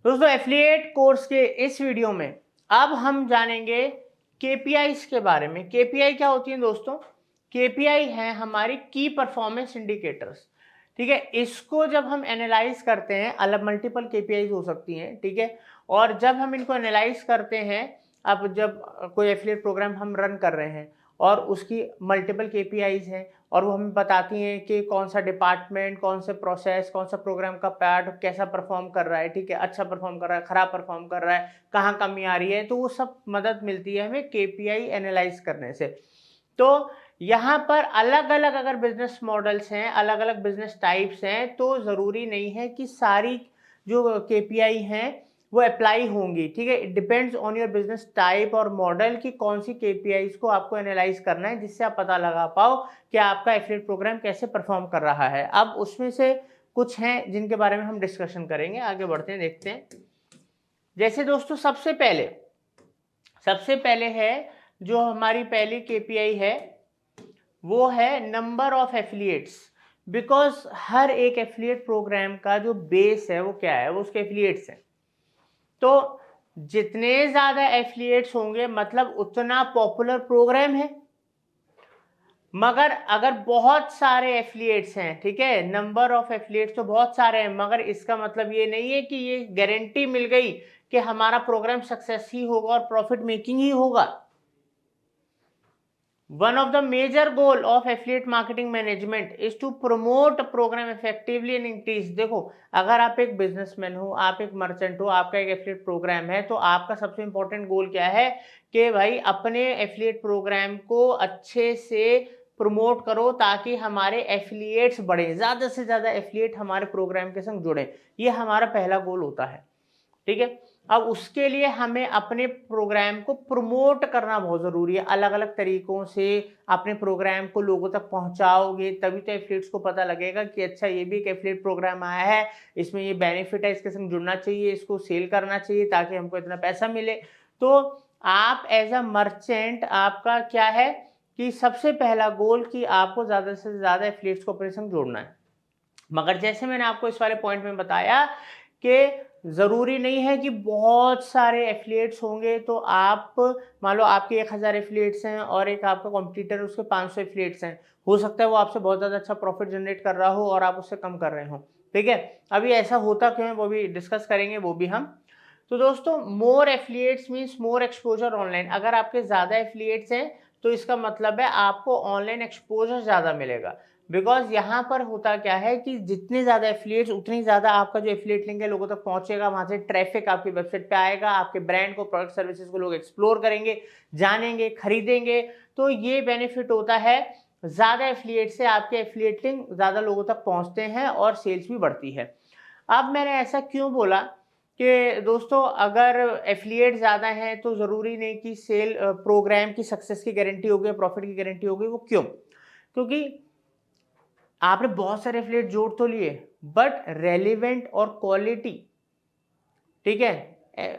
दोस्तों affiliate course के इस वीडियो में अब हम जानेंगे केपीआईज के बारे में। केपीआई क्या होती है दोस्तों? केपीआई है हमारी की परफॉर्मेंस इंडिकेटर्स। ठीक है, इसको जब हम एनालाइज करते हैं, अलग मल्टीपल केपीआईज हो सकती हैं, ठीक है, और जब हम इनको एनालाइज करते हैं, अब जब कोई एफिलिएट प्रोग्राम हम रन कर रहे हैं और उसकी मल्टीपल केपीआईज हैं और वो हमें बताती हैं कि कौन सा डिपार्टमेंट, कौन से प्रोसेस, कौन सा प्रोग्राम का पार्ट कैसा परफॉर्म कर रहा है, ठीक है, अच्छा परफॉर्म कर रहा है, खराब परफॉर्म कर रहा है, कहाँ कमी आ रही है, तो वो सब मदद मिलती है हमें केपीआई एनालाइज करने से। तो यहाँ पर अलग अलग अगर बिजनेस मॉडल्स हैं, अलग अलग बिजनेस टाइप्स हैं, तो ज़रूरी नहीं है कि सारी जो केपीआई हैं वो अप्लाई होंगी। ठीक है, it depends on your business type और मॉडल कि कौन सी केपीआईज को आपको एनालाइज करना है, जिससे आप पता लगा पाओ कि आपका एफिलिएट प्रोग्राम कैसे परफॉर्म कर रहा है। अब उसमें से कुछ हैं जिनके बारे में हम डिस्कशन करेंगे। आगे बढ़ते हैं, देखते हैं। जैसे दोस्तों सबसे पहले है जो हमारी पहली केपीआई है वो है नंबर ऑफ एफिलिएट्स। बिकॉज हर एक एफिलिएट प्रोग्राम का जो बेस है वो क्या है, वो उसके एफिलिएट्स हैं। तो जितने ज्यादा एफिलिएट्स होंगे मतलब उतना पॉपुलर प्रोग्राम है। मगर अगर बहुत सारे एफिलिएट्स हैं, ठीक है, नंबर ऑफ एफिलिएट्स तो बहुत सारे हैं, मगर इसका मतलब ये नहीं है कि ये गारंटी मिल गई कि हमारा प्रोग्राम सक्सेस ही होगा और प्रॉफिट मेकिंग ही होगा। One of the major goal of affiliate marketing management is to promote a program effectively and increase। देखो, अगर आप एक बिजनेसमैन हो, आप एक मर्चेंट हो, आपका एक एफिलिएट प्रोग्राम है, तो आपका सबसे इंपॉर्टेंट गोल क्या है कि भाई अपने एफिलिएट प्रोग्राम को अच्छे से प्रमोट करो ताकि हमारे एफिलिएट्स बढ़े, ज्यादा से ज्यादा एफिलिएट हमारे प्रोग्राम के संग जुड़े। ये हमारा पहला गोल होता है। ठीक है, अब उसके लिए हमें अपने प्रोग्राम को प्रमोट करना बहुत जरूरी है। अलग अलग तरीकों से अपने प्रोग्राम को लोगों तक पहुंचाओगे तभी तो एफिलिएट्स को पता लगेगा कि अच्छा ये भी एक एफिलिएट प्रोग्राम आया है, इसमें ये बेनिफिट है, इसके संग जुड़ना चाहिए, इसको सेल करना चाहिए ताकि हमको इतना पैसा मिले। तो आप एज अ मर्चेंट आपका क्या है कि सबसे पहला गोल कि आपको ज्यादा से ज्यादा एफिलिएट्स को अपने संग जोड़ना है। मगर जैसे मैंने आपको इस वाले पॉइंट में बताया कि जरूरी नहीं है कि बहुत सारे एफिलिएट्स होंगे। तो आप मान लो आपके 1000 एफिलिएट्स हैं और एक आपका कॉम्पिटिटर उसके 500 एफिलिएट्स हैं, हो सकता है वो आपसे बहुत ज़्यादा अच्छा प्रॉफिट जनरेट कर रहा हो और आप उससे कम कर रहे हो। ठीक है, अभी ऐसा होता क्यों है वो भी डिस्कस करेंगे, वो भी हम। तो दोस्तों more affiliates means more exposure online. अगर आपके ज़्यादा एफिलिएट्स हैं तो इसका मतलब है आपको ऑनलाइन एक्सपोजर ज़्यादा मिलेगा। बिकॉज यहाँ पर होता क्या है कि जितने ज्यादा एफिलिएट्स उतनी ज्यादा आपका जो एफिलिएट लिंक है लोगों तक पहुंचेगा, वहां से ट्रैफिक आपकी वेबसाइट पे आएगा, आपके ब्रांड को, प्रोडक्ट सर्विसेज को लोग एक्सप्लोर करेंगे, जानेंगे, खरीदेंगे। तो ये बेनिफिट होता है, ज्यादा एफिलिएट से आपके एफिलिएट लिंक ज्यादा लोगों तक पहुंचते हैं और सेल्स भी बढ़ती है। अब मैंने ऐसा क्यों बोला कि दोस्तों अगर एफिलिएट ज्यादा है तो जरूरी नहीं कि सेल प्रोग्राम की सक्सेस की गारंटी होगी, प्रॉफिट की गारंटी होगी। वो क्यों? क्योंकि आपने बहुत सारे एफिलिएट जोड़ तो लिए बट रेलिवेंट और क्वालिटी, ठीक है,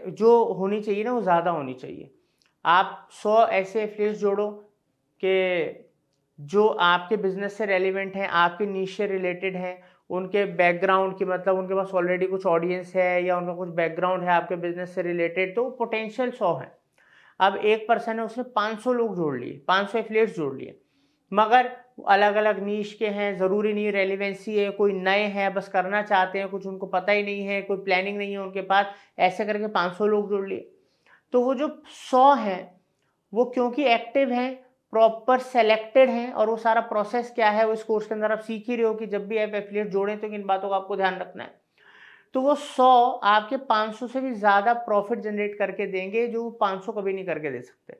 जो होनी चाहिए ना वो ज्यादा होनी चाहिए। आप 100 ऐसे एफिलिएट जोड़ो कि जो आपके बिजनेस से रेलिवेंट हैं, आपके नीश से रिलेटेड हैं, उनके बैकग्राउंड की मतलब उनके पास ऑलरेडी कुछ ऑडियंस है या उनका कुछ बैकग्राउंड है आपके बिजनेस से रिलेटेड, तो पोटेंशियल 100 है। अब एक पर्सन है उसने 500 लोग जोड़ लिए, 500 एफिलिएट्स जोड़ लिए, मगर अलग अलग नीश के हैं, जरूरी नहीं रेलिवेंसी है, कोई नए हैं बस करना चाहते हैं, कुछ उनको पता ही नहीं है, कोई प्लानिंग नहीं है उनके पास, ऐसे करके 500 लोग जोड़ लिए। तो वो जो 100 हैं वो क्योंकि एक्टिव हैं, प्रॉपर सेलेक्टेड हैं, और वो सारा प्रोसेस क्या है वो इस कोर्स के अंदर आप सीख ही रहे हो कि जब भी आप एफिलिएट जोड़ें तो किन बातों का आपको ध्यान रखना है। तो वो 100 आपके 500 से भी ज्यादा प्रॉफिट जनरेट करके देंगे जो वो 500 कभी नहीं करके दे सकते।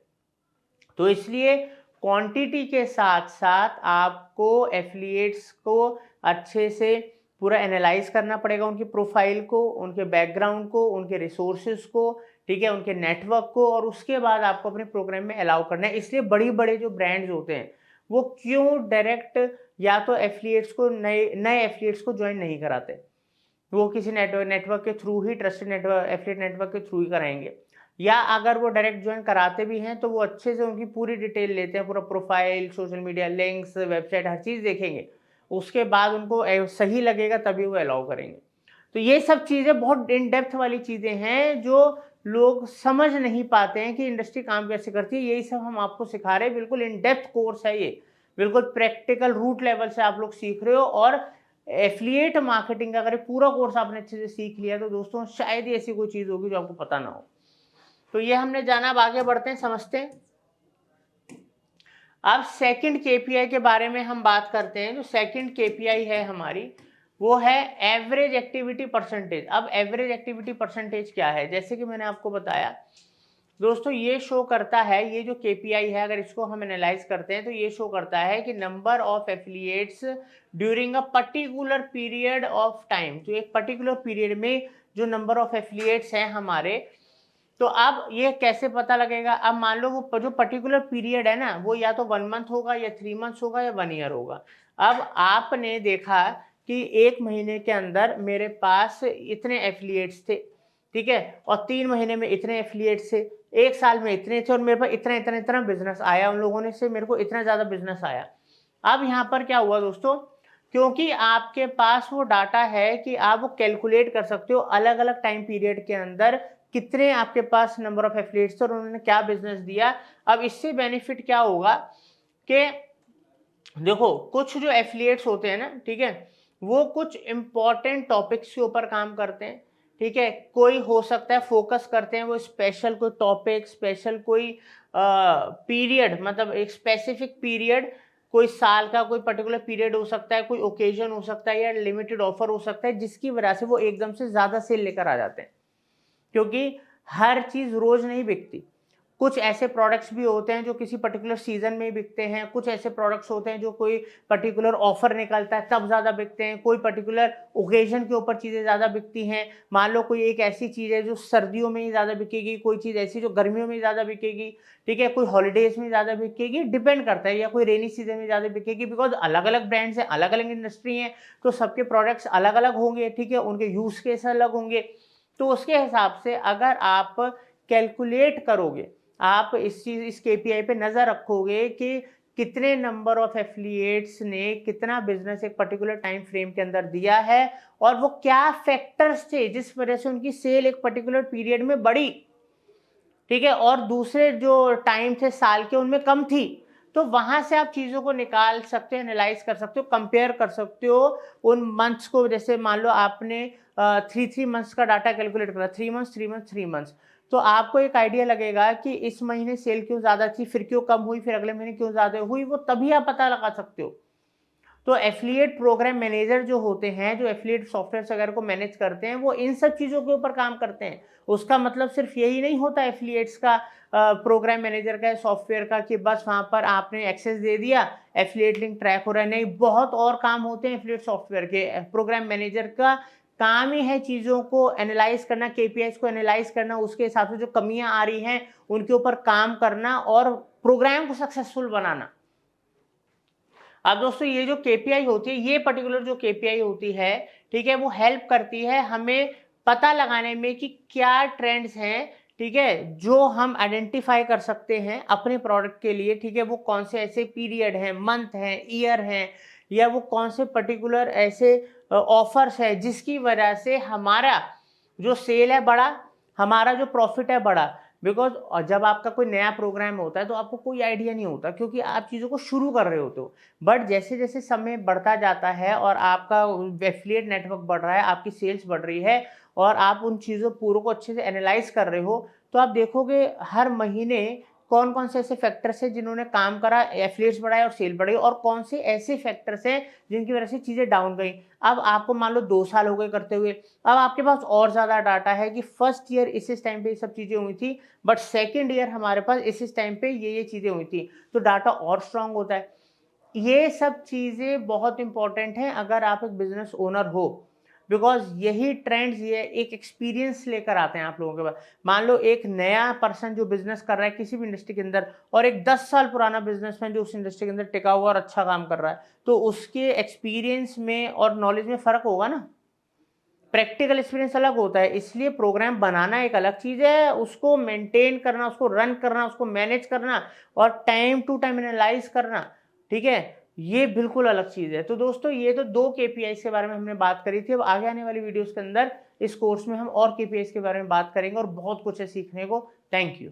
तो इसलिए क्वांटिटी के साथ साथ आपको एफिलिएट्स को अच्छे से पूरा एनालाइज करना पड़ेगा, उनकी प्रोफाइल को, उनके बैकग्राउंड को, उनके रिसोर्सेज को, ठीक है, उनके नेटवर्क को, और उसके बाद आपको अपने प्रोग्राम में अलाउ करना है। इसलिए बड़ी बड़े जो ब्रांड्स होते हैं वो क्यों डायरेक्ट या तो एफिलिएट्स को नए एफिलिएट्स को ज्वाइन नहीं कराते, वो किसी नेटवर्क के थ्रू ही, ट्रस्टेड नेटवर्क, एफिलिएट नेटवर्क के थ्रू ही कराएंगे। या अगर वो डायरेक्ट ज्वाइन कराते भी हैं तो वो अच्छे से उनकी पूरी डिटेल लेते हैं, पूरा profile, social media links, website, हर चीज़ देखेंगे, उसके बाद उनको सही लगेगा तभी वो अलाउ करेंगे। तो ये सब चीज़ें बहुत इन डेप्थ वाली चीज़ें हैं जो लोग समझ नहीं पाते हैं कि इंडस्ट्री काम कैसे करती है। यही सब हम आपको सिखा रहे हैं, बिल्कुल इन डेप्थ कोर्स है ये, बिल्कुल प्रैक्टिकल रूट लेवल से आप लोग सीख रहे हो। और एफिलिएट मार्केटिंग का अगर पूरा कोर्स आपने अच्छे से सीख लिया तो दोस्तों शायद ही ऐसी कोई चीज़ होगी जो आपको पता ना हो। तो ये हमने जाना, अब आगे बढ़ते हैं, समझते हैं। अब सेकंड केपीआई के बारे में हम बात करते हैं। जो सेकंड केपीआई है हमारी वो है एवरेज एक्टिविटी परसेंटेज। अब एवरेज एक्टिविटी परसेंटेज क्या है, जैसे कि मैंने आपको बताया दोस्तों, ये शो करता है, ये जो केपीआई है अगर इसको हम एनालाइज करते हैं तो ये शो करता है कि number of affiliates during a particular period of time. तो एक पर्टिकुलर पीरियड में जो नंबर ऑफ एफिलिएट्स हैं हमारे, तो अब ये कैसे पता लगेगा। अब मान लो वो जो पर्टिकुलर पीरियड है ना वो या तो 1 मंथ होगा या 3 मंथ्स होगा या 1 ईयर होगा। अब आपने देखा कि 1 महीने के अंदर मेरे पास इतने एफिलिएट्स थे, ठीक है, और 3 महीने में इतने एफिलिएट्स थे, 1 साल में इतने थे, और मेरे पास इतना इतना इतना बिजनेस आया, उन लोगों ने से मेरे को इतना ज़्यादा बिजनेस आया। अब यहाँ पर क्या हुआ दोस्तों, क्योंकि आपके पास वो डाटा है कि आप वो कैलकुलेट कर सकते हो अलग अलग टाइम पीरियड के अंदर कितने आपके पास नंबर ऑफ एफिलिएट्स थे और उन्होंने क्या बिजनेस दिया। अब इससे बेनिफिट क्या होगा कि देखो कुछ जो एफिलिएट्स होते हैं ना, ठीक है, वो कुछ इंपॉर्टेंट टॉपिक्स के ऊपर काम करते हैं, ठीक है, कोई हो सकता है फोकस करते हैं वो स्पेशल कोई टॉपिक, स्पेशल कोई पीरियड, मतलब एक स्पेसिफिक पीरियड, कोई साल का कोई पर्टिकुलर पीरियड हो सकता है, कोई ओकेजन हो सकता है या लिमिटेड ऑफर हो सकता है, जिसकी वजह से वो एकदम से ज़्यादा सेल लेकर आ जाते हैं। क्योंकि हर चीज़ रोज़ नहीं बिकती, कुछ ऐसे प्रोडक्ट्स भी होते हैं जो किसी पर्टिकुलर सीजन में बिकते हैं, कुछ ऐसे प्रोडक्ट्स होते हैं जो कोई पर्टिकुलर ऑफर निकलता है तब ज़्यादा बिकते हैं, कोई पर्टिकुलर ओकेजन के ऊपर चीज़ें ज़्यादा बिकती हैं। मान लो कोई एक ऐसी चीज़ है जो सर्दियों में ही ज़्यादा बिकेगी, कोई चीज़ ऐसी जो गर्मियों में ज़्यादा बिकेगी, ठीक है, कोई हॉलीडेज में ज़्यादा बिकेगी, डिपेंड करता है, या कोई रेनी सीजन में ज़्यादा बिकेगी, बिकॉज अलग अलग ब्रांड्स हैं, अलग अलग इंडस्ट्री हैं, तो सबके प्रोडक्ट्स अलग अलग होंगे, ठीक है, उनके यूज़ केस अलग होंगे। तो उसके हिसाब से अगर आप कैलकुलेट करोगे, आप इस केपीआई पे नज़र रखोगे कि कितने नंबर ऑफ एफिलिएट्स ने कितना बिजनेस एक पर्टिकुलर टाइम फ्रेम के अंदर दिया है और वो क्या फैक्टर्स थे जिस वजह से उनकी सेल एक पर्टिकुलर पीरियड में बढ़ी, ठीक है, और दूसरे जो टाइम थे साल के उनमें कम थी। तो वहां से आप चीज़ों को निकाल सकते हो, एनालाइज कर सकते हो, कंपेयर कर सकते हो उन मंथ्स को। जैसे मान लो आपने 3 मंथ्स का डाटा कैलकुलेट करा, 3 मंथ्स, तो आपको एक आइडिया लगेगा कि इस महीने सेल क्यों ज़्यादा थी, फिर क्यों कम हुई, फिर अगले महीने क्यों ज़्यादा हुई, वो तभी आप पता लगा सकते हो। तो एफिलिएट प्रोग्राम मैनेजर जो होते हैं, जो एफिलिएट सॉफ्टवेयर वगैरह को मैनेज करते हैं, वो इन सब चीज़ों के ऊपर काम करते हैं। उसका मतलब सिर्फ यही नहीं होता एफिलिएट्स का, प्रोग्राम मैनेजर का, सॉफ्टवेयर का, कि बस वहाँ पर आपने एक्सेस दे दिया, एफिलिएट लिंक ट्रैक हो रहा है। नहीं, बहुत और काम होते हैं एफिलिएट सॉफ्टवेयर के। प्रोग्राम मैनेजर का काम ही है चीज़ों को एनालाइज करना, केपीआईज को एनालाइज करना, उसके हिसाब से जो कमियां आ रही हैं उनके ऊपर काम करना और प्रोग्राम को सक्सेसफुल बनाना। अब दोस्तों ये जो केपीआई होती है, ये पर्टिकुलर जो केपीआई होती है, ठीक है, वो हेल्प करती है हमें पता लगाने में कि क्या ट्रेंड्स हैं, ठीक है, जो हम आइडेंटिफाई कर सकते हैं अपने प्रोडक्ट के लिए, ठीक है, वो कौन से ऐसे पीरियड हैं, मंथ हैं, ईयर हैं, या वो कौन से पर्टिकुलर ऐसे ऑफर्स है जिसकी वजह से हमारा जो सेल है बढ़ा, हमारा जो प्रॉफिट है बढ़ा। बिकॉज जब आपका कोई नया प्रोग्राम होता है तो आपको कोई आइडिया नहीं होता, क्योंकि आप चीज़ों को शुरू कर रहे होते हो। बट जैसे जैसे समय बढ़ता जाता है और आपका एफिलिएट नेटवर्क बढ़ रहा है, आपकी सेल्स बढ़ रही है और आप उन चीज़ों पूरों को अच्छे से एनालाइज कर रहे हो, तो आप देखोगे हर महीने कौन कौन से ऐसे फैक्टर्स हैं जिन्होंने काम करा, एफिलिएट्स बढ़ाए और सेल बढ़ी, और कौन से ऐसे फैक्टर्स हैं जिनकी वजह से चीज़ें डाउन गई। अब आपको मान लो 2 साल हो गए करते हुए, अब आपके पास और ज़्यादा डाटा है कि फर्स्ट ईयर इस टाइम पे ये सब चीज़ें हुई थी, बट सेकेंड ईयर हमारे पास इस टाइम पे ये चीज़ें हुई थी, तो डाटा और स्ट्रांग होता है। ये सब चीज़ें बहुत इंपॉर्टेंट हैं अगर आप एक बिजनेस ओनर हो, बिकॉज यही ट्रेंड्स ये एक एक्सपीरियंस लेकर आते हैं आप लोगों के पास। मान लो एक नया पर्सन जो बिजनेस कर रहा है किसी भी इंडस्ट्री के अंदर, और एक 10 साल पुराना बिजनेसमैन जो उस इंडस्ट्री के अंदर टिका हुआ और अच्छा काम कर रहा है, तो उसके एक्सपीरियंस में और नॉलेज में फ़र्क होगा ना, प्रैक्टिकल एक्सपीरियंस अलग होता है। इसलिए प्रोग्राम बनाना एक अलग चीज़ है, उसको मेंटेन करना, उसको रन करना, उसको मैनेज करना और टाइम टू टाइम एनालाइज करना, ठीक है, ये बिल्कुल अलग चीज़ है। तो दोस्तों ये तो 2 केपीआईज़ के बारे में हमने बात करी थी। अब आगे आने वाली वीडियोज़ के अंदर इस कोर्स में हम और केपीआईज़ के बारे में बात करेंगे और बहुत कुछ है सीखने को। Thank you.